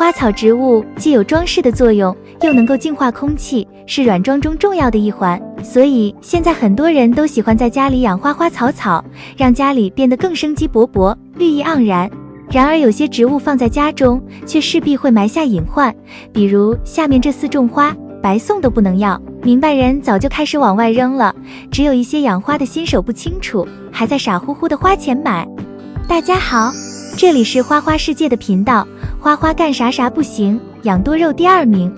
花草植物既有装饰的作用，又能够净化空气，是软装中重要的一环。所以现在很多人都喜欢在家里养花花草草，让家里变得更生机勃勃，绿意盎然。然而有些植物放在家中，却势必会埋下隐患，比如下面这4种花，白送都不能要。明白人早就开始往外扔了，只有一些养花的新手不清楚，还在傻乎乎的花钱买。大家好，这里是花花世界的频道，花花干啥啥不行，养多肉第2名。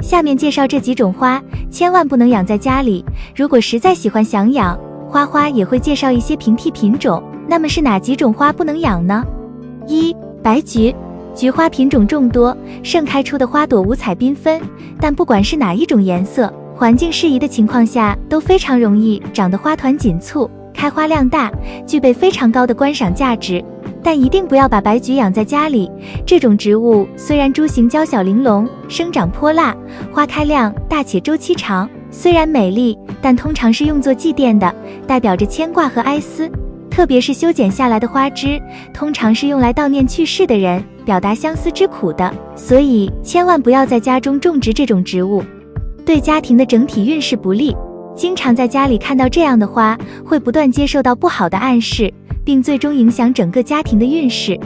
下面介绍这几种花，千万不能养在家里，如果实在喜欢想养，花花也会介绍一些平替品种。那么是哪几种花不能养呢？1. 白菊。菊花品种众多，盛开出的花朵五彩缤纷，但不管是哪一种颜色，环境适宜的情况下都非常容易长得花团锦簇，开花量大，具备非常高的观赏价值。但一定不要把白菊养在家里，这种植物虽然株形娇小玲珑，生长泼辣，花开量大且周期长，虽然美丽，但通常是用作祭奠的，代表着牵挂和哀思。特别是修剪下来的花枝，通常是用来悼念去世的人，表达相思之苦的，所以千万不要在家中种植这种植物，对家庭的整体运势不利。经常在家里看到这样的花，会不断接受到不好的暗示，并最终影响整个家庭的运势。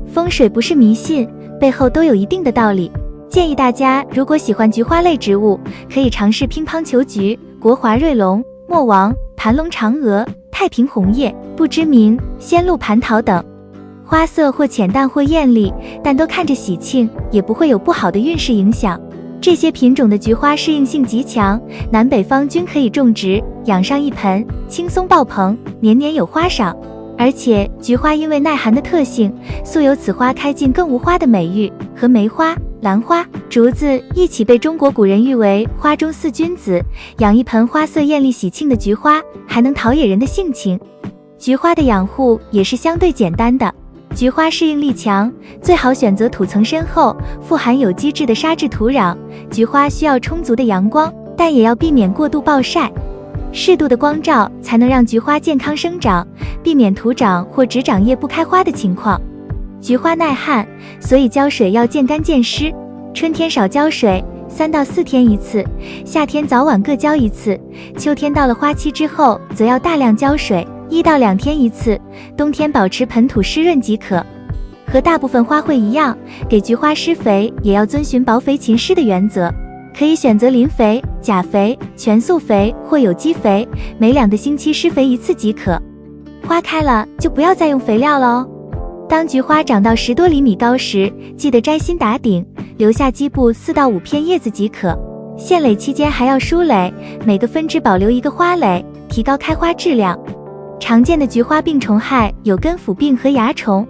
风水不是迷信，背后都有一定的道理。建议大家如果喜欢菊花类植物，可以尝试乒乓球菊、国华瑞龙、墨王、盘龙嫦娥、太平红叶、不知名、仙露蟠桃等。花色或浅淡或艳丽，但都看着喜庆，也不会有不好的运势影响。这些品种的菊花适应性极强，南北方均可以种植，养上一盆，轻松爆棚，年年有花赏。而且菊花因为耐寒的特性，素有此花开尽更无花的美誉，和梅花、兰花、竹子一起被中国古人誉为花中4君子。养一盆花色艳丽喜庆的菊花，还能陶冶人的性情。菊花的养护也是相对简单的，菊花适应力强，最好选择土层深厚、富含有机质的沙质土壤。菊花需要充足的阳光，但也要避免过度暴晒。适度的光照才能让菊花健康生长，避免徒长或只长叶不开花的情况。菊花耐旱，所以浇水要见干见湿。春天少浇水，3到4天一次，夏天早晚各浇一次，秋天到了花期之后，则要大量浇水，1到2天一次，冬天保持盆土湿润即可。和大部分花卉一样，给菊花施肥也要遵循薄肥勤施的原则，可以选择磷肥、钾肥、全素肥或有机肥，每2个星期施肥1次即可。花开了就不要再用肥料了哦。当菊花长到10多厘米高时，记得摘心打顶，留下基部4到5片叶子即可。现蕾期间还要疏蕾，每个分支保留1个花蕾，提高开花质量。常见的菊花病虫害有根腐病和蚜虫。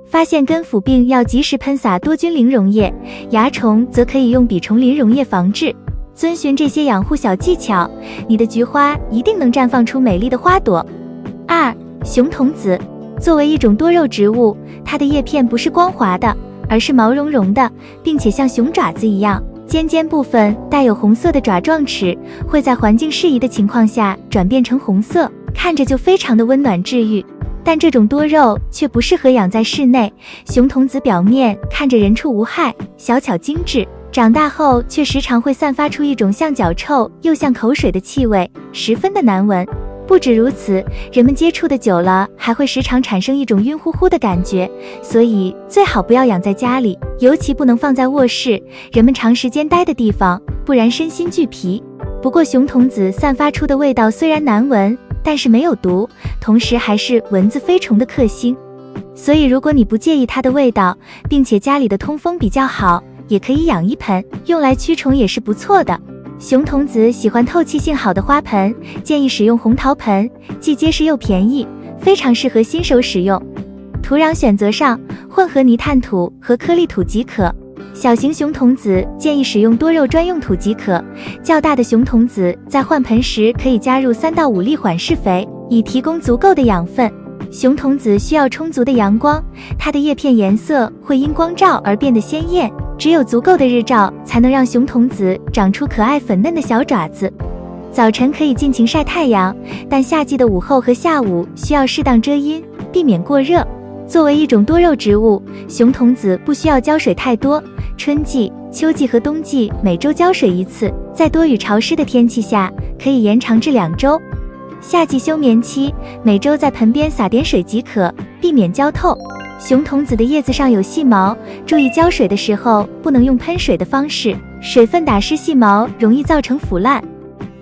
发现根腐病要及时喷洒多菌灵溶液，蚜虫则可以用吡虫磷溶液防治。遵循这些养护小技巧，你的菊花一定能绽放出美丽的花朵。2. 熊童子。作为一种多肉植物，它的叶片不是光滑的，而是毛茸茸的，并且像熊爪子一样，尖部分带有红色的爪状齿，会在环境适宜的情况下转变成红色，看着就非常的温暖治愈。但这种多肉却不适合养在室内，熊童子表面看着人畜无害，小巧精致，长大后却时常会散发出一种像脚臭又像口水的气味，十分的难闻。不止如此，人们接触的久了，还会时常产生一种晕乎乎的感觉，所以最好不要养在家里，尤其不能放在卧室，人们长时间待的地方，不然身心俱疲。不过熊童子散发出的味道虽然难闻，但是没有毒，同时还是蚊子飞虫的克星，所以如果你不介意它的味道，并且家里的通风比较好，也可以养一盆，用来驱虫也是不错的。熊童子喜欢透气性好的花盆，建议使用红陶盆，既结实又便宜，非常适合新手使用。土壤选择上，混合泥炭土和颗粒土即可。小型熊童子建议使用多肉专用土即可，较大的熊童子在换盆时可以加入3到5粒缓释肥，以提供足够的养分。熊童子需要充足的阳光，它的叶片颜色会因光照而变得鲜艳，只有足够的日照才能让熊童子长出可爱粉嫩的小爪子。早晨可以尽情晒太阳，但夏季的午后和下午需要适当遮阴，避免过热。作为一种多肉植物，熊童子不需要浇水太多，春季、秋季和冬季每周浇水1次，在多雨潮湿的天气下，可以延长至2周。夏季休眠期，每周在盆边撒点水即可，避免浇透。熊童子的叶子上有细毛，注意浇水的时候不能用喷水的方式，水分打湿细毛容易造成腐烂。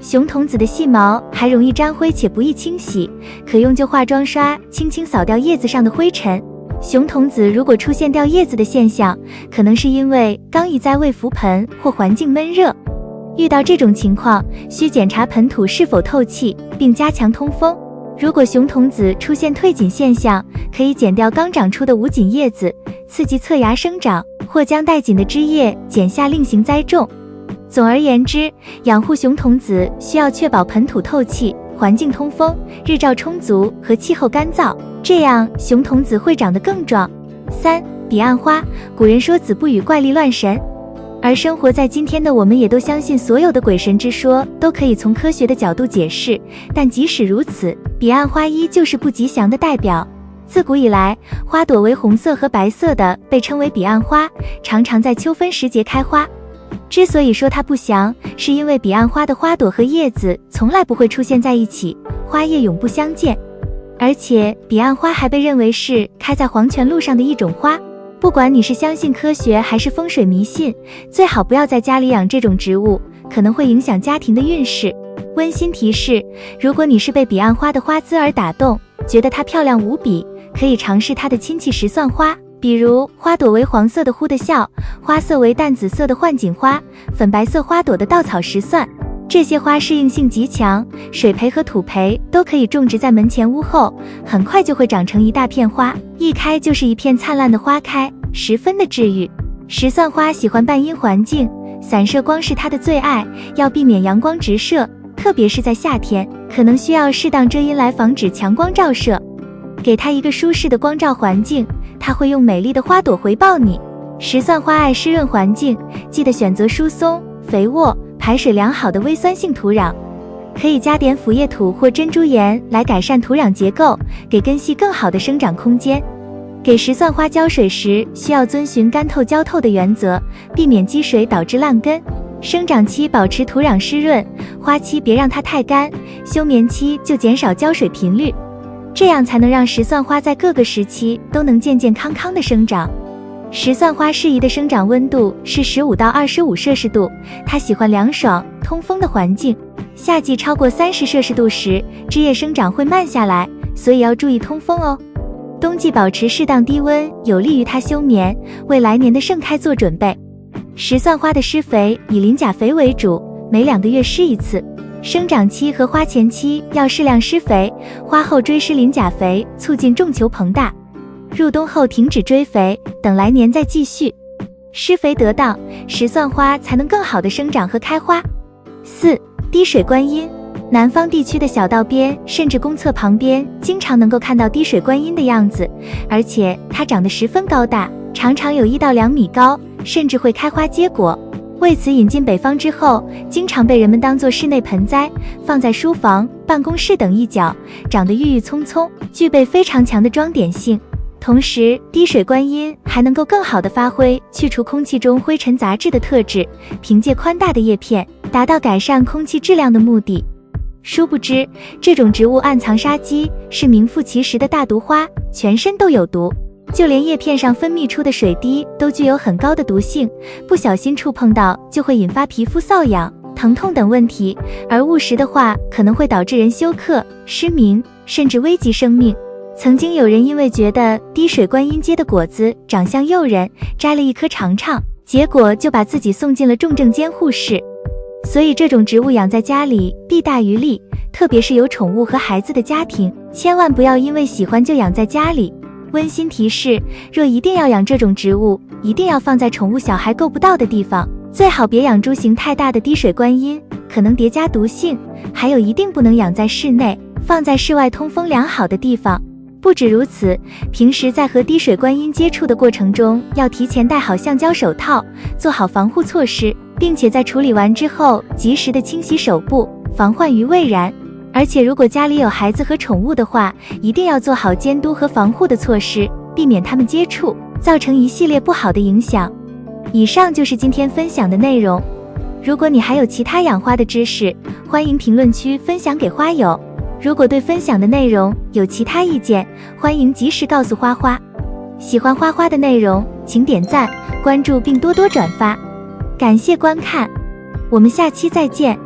熊童子的细毛还容易沾灰且不易清洗，可用旧化妆刷轻轻扫掉叶子上的灰尘。熊童子如果出现掉叶子的现象，可能是因为刚移栽未覆盆或环境闷热。遇到这种情况，需检查盆土是否透气，并加强通风。如果熊童子出现退紧现象，可以剪掉刚长出的无紧叶子，刺激侧芽生长，或将带紧的枝叶剪下另行栽种。总而言之，养护熊童子需要确保盆土透气、环境通风、日照充足和气候干燥，这样熊童子会长得更壮。3. 彼岸花，古人说子不语怪力乱神，而生活在今天的我们也都相信所有的鬼神之说都可以从科学的角度解释，但即使如此，彼岸花依旧是不吉祥的代表。自古以来，花朵为红色和白色的被称为彼岸花，常常在秋分时节开花。之所以说它不祥，是因为彼岸花的花朵和叶子从来不会出现在一起，花叶永不相见。而且彼岸花还被认为是开在黄泉路上的一种花。不管你是相信科学还是风水迷信，最好不要在家里养这种植物，可能会影响家庭的运势。温馨提示，如果你是被彼岸花的花姿而打动，觉得它漂亮无比，可以尝试它的亲戚石蒜花，比如花朵为黄色的忽的笑，花色为淡紫色的幻锦花，粉白色花朵的稻草石蒜。这些花适应性极强，水培和土培都可以种植在门前屋后，很快就会长成一大片花，一开就是一片灿烂的花开，十分的治愈。石蒜花喜欢半阴环境，散射光是它的最爱，要避免阳光直射，特别是在夏天，可能需要适当遮阴来防止强光照射。给它一个舒适的光照环境，它会用美丽的花朵回报你。石蒜花爱湿润环境，记得选择疏松、肥沃、排水良好的微酸性土壤，可以加点腐叶土或珍珠岩来改善土壤结构，给根系更好的生长空间。给石蒜花浇水时，需要遵循干透浇透的原则，避免积水导致烂根。生长期保持土壤湿润，花期别让它太干，休眠期就减少浇水频率，这样才能让石蒜花在各个时期都能健健康康的生长。石蒜花适宜的生长温度是15到25摄氏度，它喜欢凉爽、通风的环境。夏季超过30摄氏度时，枝叶生长会慢下来，所以要注意通风哦。冬季保持适当低温，有利于它休眠，为来年的盛开做准备。石蒜花的施肥以磷钾肥为主，每2个月施一次。生长期和花前期要适量施肥，花后追施磷钾肥，促进种球膨大。入冬后停止追肥，等来年再继续。施肥得当，石蒜花才能更好的生长和开花。4. 滴水观音，南方地区的小道边甚至公厕旁边经常能够看到滴水观音的样子，而且它长得十分高大，常常有1到2米高，甚至会开花结果。为此引进北方之后，经常被人们当作室内盆栽，放在书房、办公室等一角，长得郁郁葱葱，具备非常强的装点性。同时，滴水观音还能够更好地发挥去除空气中灰尘杂质的特质，凭借宽大的叶片，达到改善空气质量的目的。殊不知，这种植物暗藏杀机，是名副其实的大毒花，全身都有毒。就连叶片上分泌出的水滴都具有很高的毒性，不小心触碰到就会引发皮肤瘙痒、疼痛等问题，而误食的话可能会导致人休克、失明，甚至危及生命。曾经有人因为觉得滴水观音结的果子长相诱人，摘了一颗尝尝，结果就把自己送进了重症监护室。所以这种植物养在家里弊大于利，特别是有宠物和孩子的家庭，千万不要因为喜欢就养在家里。温馨提示，若一定要养这种植物，一定要放在宠物小孩够不到的地方，最好别养株型太大的滴水观音，可能叠加毒性。还有一定不能养在室内，放在室外通风良好的地方。不止如此，平时在和滴水观音接触的过程中，要提前戴好橡胶手套，做好防护措施，并且在处理完之后及时的清洗手部，防患于未然。而且如果家里有孩子和宠物的话，一定要做好监督和防护的措施，避免他们接触，造成一系列不好的影响。以上就是今天分享的内容。如果你还有其他养花的知识，欢迎评论区分享给花友。如果对分享的内容有其他意见，欢迎及时告诉花花。喜欢花花的内容，请点赞、关注并多多转发。感谢观看，我们下期再见。